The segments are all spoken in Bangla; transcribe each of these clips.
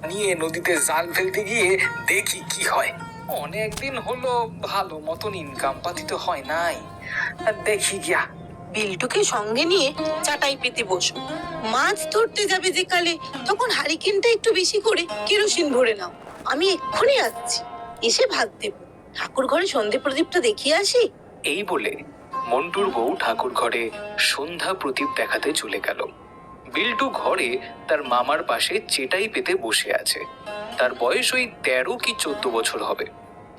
নিয়ে নদীতে জাল ফেলতে গিয়ে দেখি কি হয়। অনেকদিন হলো ভালো মতন ইনকাম পাতি তো হয় নাই, দেখি গিয়া। বিল্টুকে সঙ্গে নিয়ে চাটাই পেতে বসো। মাছ ধরতে যাবে যে কালে, তখন হারিকেনটা একটু বেশি করে কেরোসিন ভরে নাও। আমি এক্ষুনি আসছি, এসে ভাত দেব। ঠাকুর ঘরে সন্ধে প্রদীপটা দেখিয়ে আসি। এই বলে মন্টুর বউ ঠাকুর ঘরে সন্ধ্যা প্রদীপ দেখাতে চলে গেল। বিল্টু ঘরে তার মামার পাশে চেটাই পেতে বসে আছে। তার বয়স ওই 13 কি 14 বছর হবে।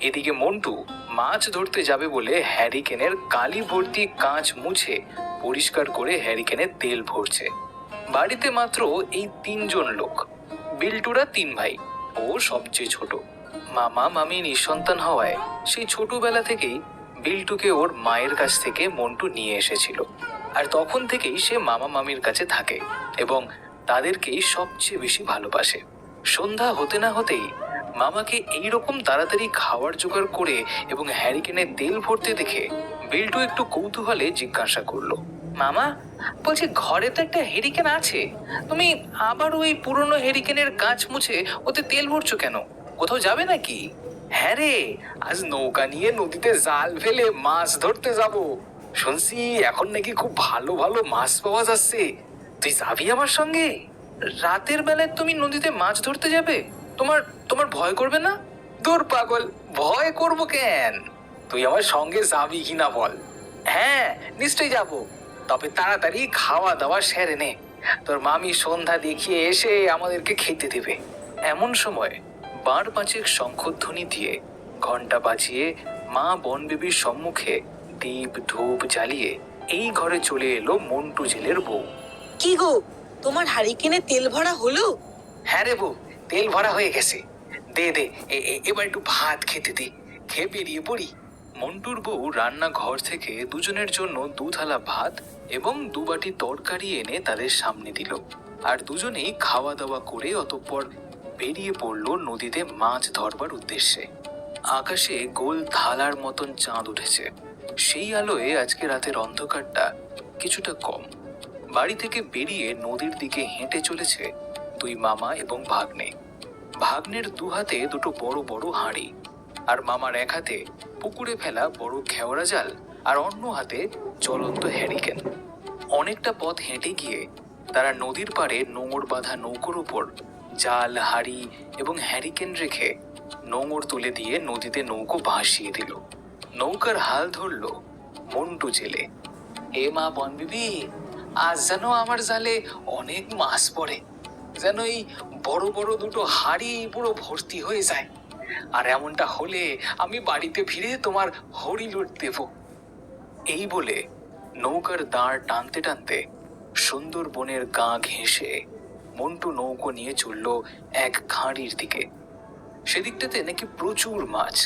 এদিকে মন্টু মাছ ধরতে যাবে বলে হ্যারিকেনের কালি ভর্তি কাঁচ মুছে পরিষ্কার করে হ্যারিকেনে তেল ভরছে। বাড়িতে মাত্র এই 3 জন লোক। বিল্টুরা 3 ভাই, ও সবচেয়ে ছোট। মামা মামি নিঃসন্তান হওয়ায় সেই ছোটবেলা থেকেই বিল্টুকে ওর মায়ের কাছ থেকে মন্টু নিয়ে এসেছিল। আর তখন থেকেই সে মামা মামির কাছে থাকে এবং তাদেরকেই সবচেয়ে বেশি ভালোবাসে। সন্ধ্যা হতে না হতেই মামাকে এইরকম তাড়াতাড়ি খাওয়ার জোগাড় করে এবং হ্যারিকেনে তেল ভরতে দেখে বিল্টু একটু কৌতূহলে জিজ্ঞাসা করলো, মামা বলছি ঘরে তো একটা হ্যারিকেন আছে, তুমি আবার ওই পুরনো হ্যারিকেনের কাঁচ মুছে ওতে তেল ভরছো কেন? কোথাও যাবে নাকি? হ্যাঁ রে, আজ নৌকা নিয়ে নদীতে জাল ফেলে মাছ ধরতে যাব। শুনছি এখন নাকি খুব ভালো ভালো মাছ পাওয়া যাচ্ছে, তুই যাবি আমার সঙ্গে? রাতের বেলায় তুমি নদীতে মাছ ধরতে যাবে? তোমার তোমার ভয় করবে না? দূর পাগল, ভয় করব কেন? তুই আমার সঙ্গে যাবি কিনা বল। হ্যাঁ নিশ্চয়ই যাব, তবে তাড়াতাড়ি খাওয়া দাওয়া সেরে নে, তোর মামি সন্ধ্যা দেখিয়ে এসে আমাদেরকে খেতে দেবে। এমন সময় 5 শঙ্খধ্বনি দিয়ে ঘন্টা বাজিয়ে মা বনবিবির সম্মুখে দীপ ধূপ জ্বালিয়ে এই ঘরে চলে এলো মন্টু জেলের বউ। কি গো, তোমার হারিকেনে তেল ভরা হলো? হ্যাঁ রে বউ, তেল ভরা হয়ে গেছে। দে দে, এবার একটু ভাত খেতে দে, খেয়ে বেরিয়ে পড়ি। মন্টুর বউ রান্নাঘর থেকে দুজনের জন্য 2 থালা ভাত এবং 2 বাটি তরকারি এনে তাদের সামনে দিল। আর দুজনেই খাওয়া দাওয়া করে অতঃপর বেরিয়ে পড়লো নদীতে মাছ ধরবার উদ্দেশ্যে। আকাশে গোল থালার মতন চাঁদ উঠেছে। সেই আলোয় আজকে রাতের অন্ধকারটা কিছুটা কম। বাড়ি থেকে বেরিয়ে নদীর দিকে হেঁটে চলেছে 2 মামা এবং ভাগ্নে। ভাগ্নের 2 হাতে 2টো বড় বড় হাঁড়ি, আর মামার 1 হাতে পুকুরে ফেলা বড় খেওড়া জাল, আর অন্য হাতে জ্বলন্ত হ্যারিকেন। অনেকটা পথ হেঁটে গিয়ে তারা নদীর পাড়ে নোঙর বাঁধা নৌকোর উপর জাল, হাঁড়ি এবং হ্যারিকেন রেখে নোঙর তুলে দিয়ে নদীতে নৌকো ভাসিয়ে দিল। নৌকার হাল ধরল মন্টু জেলে। এ মা বনবিবি, আজ যেন আমার জালে অনেক মাছ পড়ে, যেন এই বড় বড় 2টো হাঁড়ি পুরো ভর্তি হয়ে যায়। আর এমনটা হলে আমি বাড়িতে ফিরে তোমার হরি লুট দেব। এই বলে নৌকার দাঁড় টানতে টানতে সুন্দরবনের গা ঘেঁষে মন্টু নৌকো নিয়ে চলল এক খাঁড়ির দিকে। সেদিকটাতে নাকি প্রচুর মাছ।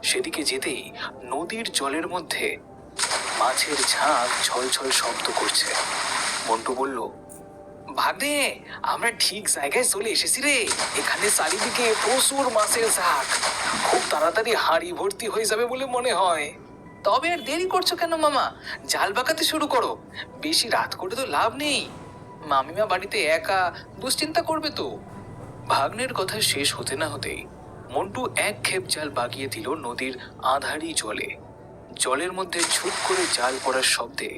সেদিকে যেতেই নদীর জলের মধ্যে মাছের ঝাঁক ছলছল শব্দ করছে। মন্টু বলল, ভাগ্নে, আমরা ঠিক জায়গায় চলে এসেছি রে। এখানে চারিদিকে প্রচুর মাছের ঝাঁক, খুব তাড়াতাড়ি হাঁড়ি ভর্তি হয়ে যাবে বলে মনে হয়। তবে আর দেরি করছো কেন মামা, জাল পাকাতে শুরু করো। বেশি রাত করে তো লাভ নেই, মামিমা বাড়িতে একা, দুশ্চিন্তা করবে তো। ভাগ্নের কথা শেষ হতে না হতেই মন্টু 1 ক্ষেপ জাল বাগিয়ে দিল নদীর আধারি জলে। জলের মধ্যে ঝুপ করে জাল পড়ার শব্দে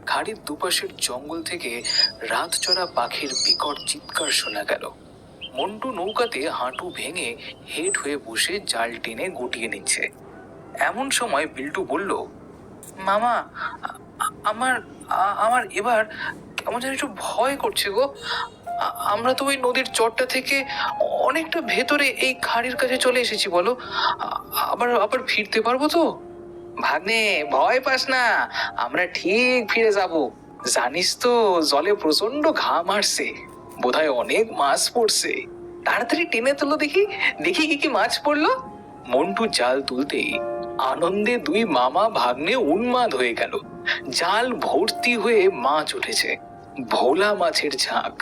খাড়ির দুপাশের জঙ্গল থেকে রাত চড়া পাখির বিকট চিৎকার শোনা গেল। মন্টু নৌকাতে হাঁটু ভেঙে হেট হয়ে বসে জাল টেনে গুটিয়ে নিচ্ছে। এমন সময় বিল্টু বলল, মামা, আমার আমার এবার কেমন যেন একটু ভয় করছে গো। আমরা তো ওই নদীর চরটা থেকে অনেকটা ভেতরে এই খাড়ির কাছে চলে এসেছি, বলো আবার আবার ফিরতে পারবো তো? ভাগ্নে, ভয় পাস না, আমরা ঠিক ফিরে যাব। জানিস তো জলে প্রচন্ড ঘাম আসছে, বোধহয় অনেক মাছ পড়ছে। তাড়াতাড়ি টেনে তোলো, দেখি দেখি কি কি মাছ পড়লো। মন্টু জাল তুলতেই আনন্দে 2 মামা ভাগ্নে উন্মাদ হয়ে গেল। জাল ভর্তি হয়ে মাছ উঠেছে, ভোলা মাছের ঝাঁক।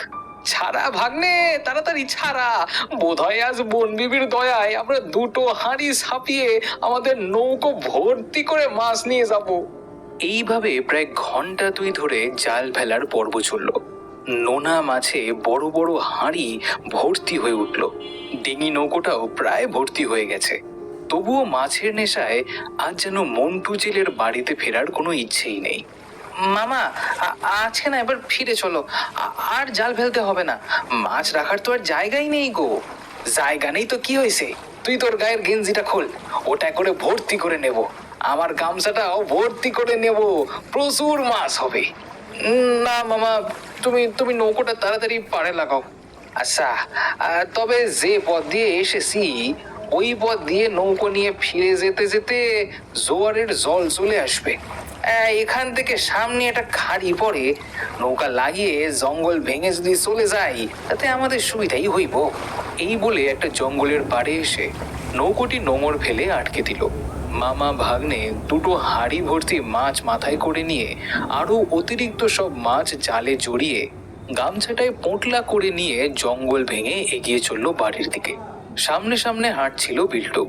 ছাড়া ভাগ্নে, তাড়াতাড়ি ছাড়া, বোধহয় আজ বনবিবির দয়ায় আমরা 2টো হাঁড়ি ছাপিয়ে আমাদের নৌকো ভর্তি করে মাছ নিয়ে যাব। এইভাবে প্রায় ঘন্টা 2 ধরে জাল ফেলার পর্ব চলল। নোনা মাছে বড় বড় হাঁড়ি ভর্তি হয়ে উঠল। ডিঙি নৌকোটাও প্রায় ভর্তি হয়ে গেছে। তবুও মাছের নেশায় আজ যেন মন্টু জেলের বাড়িতে ফেরার কোনো ইচ্ছেই নেই। মামা, আজকে না এবার ফিরে চলো, আর জাল ফেলতে হবে না। মাছ রাখার তো আর জায়গাই নেই গো। জায়গা নেই তো কি হয়েছে, তুই তোর গায়ের গেঞ্জিটা খোল, ওটা করে ভর্তি করে নেব। আমার গামছাটাও ভর্তি করে নেব, প্রচুর মাছ হবে। না মামা, তুমি তুমি নৌকোটা তাড়াতাড়ি পাড়ে লাগাও। আচ্ছা, তবে যে পথ দিয়ে এসেছি ওই পথ দিয়ে নৌকো নিয়ে ফিরে যেতে যেতে জোয়ারের জল চলে আসবে। এখান থেকে সামনে একটা খাড়ি পড়ে, নৌকা লাগিয়ে জঙ্গল ভেঙে যদি চলে যাই তাতে আমাদের সুবিধাই হইব। এই বলে একটা জঙ্গলের পাড়ে এসে নৌকোটি নোঙর ফেলে আটকে দিল। মামা ভাগ্নে দুটো হাঁড়ি ভর্তি মাছ মাথায় করে নিয়ে আরো অতিরিক্ত সব মাছ জালে জড়িয়ে গামছাটায় পোঁটলা করে নিয়ে জঙ্গল ভেঙে এগিয়ে চলল বাড়ির দিকে। সামনে সামনে হাঁটছিল বিল্টু,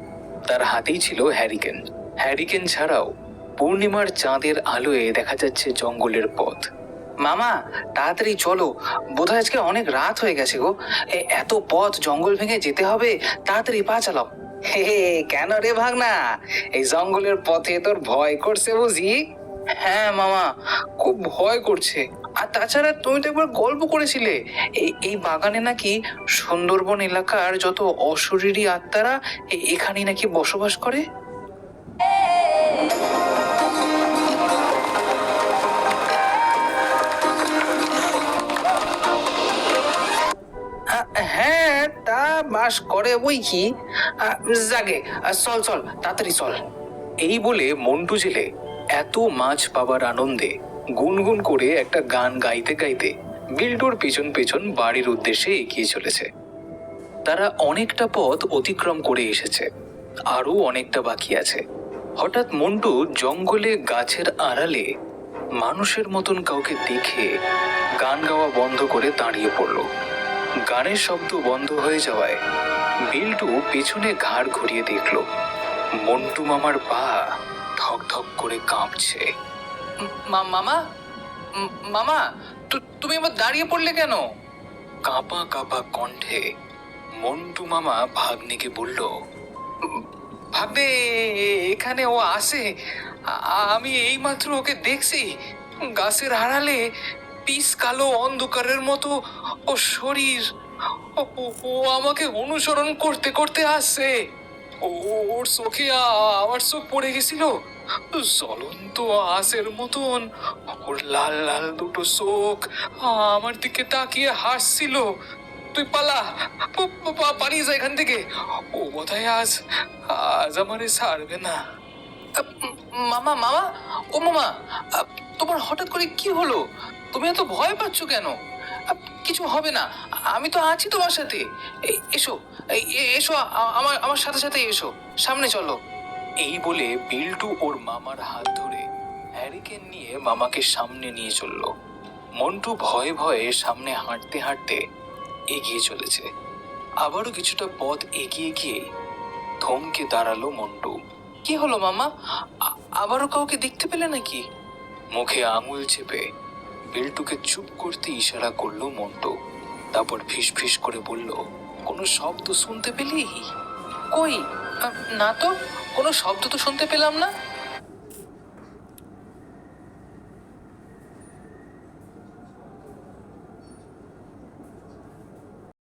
তার হাতেই ছিল হ্যারিকেন। হ্যারিকেন ছাড়াও পূর্ণিমার চাঁদের আলোয় দেখা যাচ্ছে জঙ্গলের পথ। মামা, তাড়াতাড়ি চলো, বোধহয় আজকে অনেক রাত হয়ে গেছে গো। এত পথ জঙ্গল ভেঙে যেতে হবে, তাড়াতাড়ি পা চালাও। হে কেন রে ভাগনা, এই জঙ্গলের পথে তোর ভয় করছে বুঝি? হ্যাঁ মামা, খুব ভয় করছে। আর তাছাড়া তুমি তো একবার গল্প করেছিলে এই বাগানে নাকি সুন্দরবন এলাকার যত অশরীরী আত্মারা এখানেই নাকি বসবাস করে। হ্যাঁ, তা বাস করে বই কি। জাগে, চল চল তাড়াতাড়ি চল। এই বলে মন্টু জেলে এত মাছ পাবার আনন্দে গুনগুন করে একটা গান গাইতে গাইতে বিল্টুর পেছন পেছন বাড়ির উদ্দেশ্যে এগিয়ে চলেছে। তারা অনেকটা পথ অতিক্রম করে এসেছে, আরো অনেকটা বাকি আছে। হঠাৎ মন্টু জঙ্গলে গাছের আড়ালে মানুষের মতন কাউকে দেখে গান গাওয়া বন্ধ করে দাঁড়িয়ে পড়ল। গানের শব্দ বন্ধ হয়ে যাওয়ায় বিল্টু পেছনে ঘাড় ঘুরিয়ে দেখল মন্টু মামার পা ধক ধক করে কাঁপছে। মামা, মামা, তুমি আবার দাঁড়িয়ে পড়লে কেন? কাঁপা কাঁপা কণ্ঠে মন্টু মামা ভাগ্নেকে বলল, ভাগ্নে, এখানে ও আসে। আমি এইমাত্র ওকে দেখছি, গাছের আড়ালে পিস কালো অন্ধকারের মতো ও শরীর। ও আমাকে অনুসরণ করতে করতে আসছে। ওর চোখে আমার চোখ পড়ে গেছিল, জ্বলন্ত আঁশের মতন। ওর লাল লাল দুটো চোখ আমার দিকে তাকিয়ে হাসছিল। তুই পালা, পালিয়ে যা এখান থেকে। ও বোধহয় আজ আজ আমারে ছাড়বে না। মামা, মামা, ও মামা, তোমার হঠাৎ করে কি হলো? তুমি এত ভয় পাচ্ছ কেন? কিছু হবে না, আমি তো আছি তোমার সাথে। এসো, এসো, আমার আমার সাথে সাথে এসো, সামনে চলো। এই বলে বিল্টু ওর মামার হাত ধরে হ্যারিকেন নিয়ে মামাকে সামনে নিয়ে চলল। মন্টু ভয়ে ভয়ে সামনে হাঁটতে হাঁটতে এগিয়ে চলেছে। আবারও কিছুটা পথ এগিয়ে গিয়ে থমকে দাঁড়ালো মন্টু। কি হলো মামা, আবারও কাউকে দেখতে পেলে নাকি? মুখে আঙুল চেপে বিল্টুকে চুপ করতে ইশারা করলো মন্টু। তারপর ফিস ফিস করে বলল, কোনো শব্দ শুনতে পেলি? কই, না তো, কোনো শব্দ তো শুনতে পেলাম না।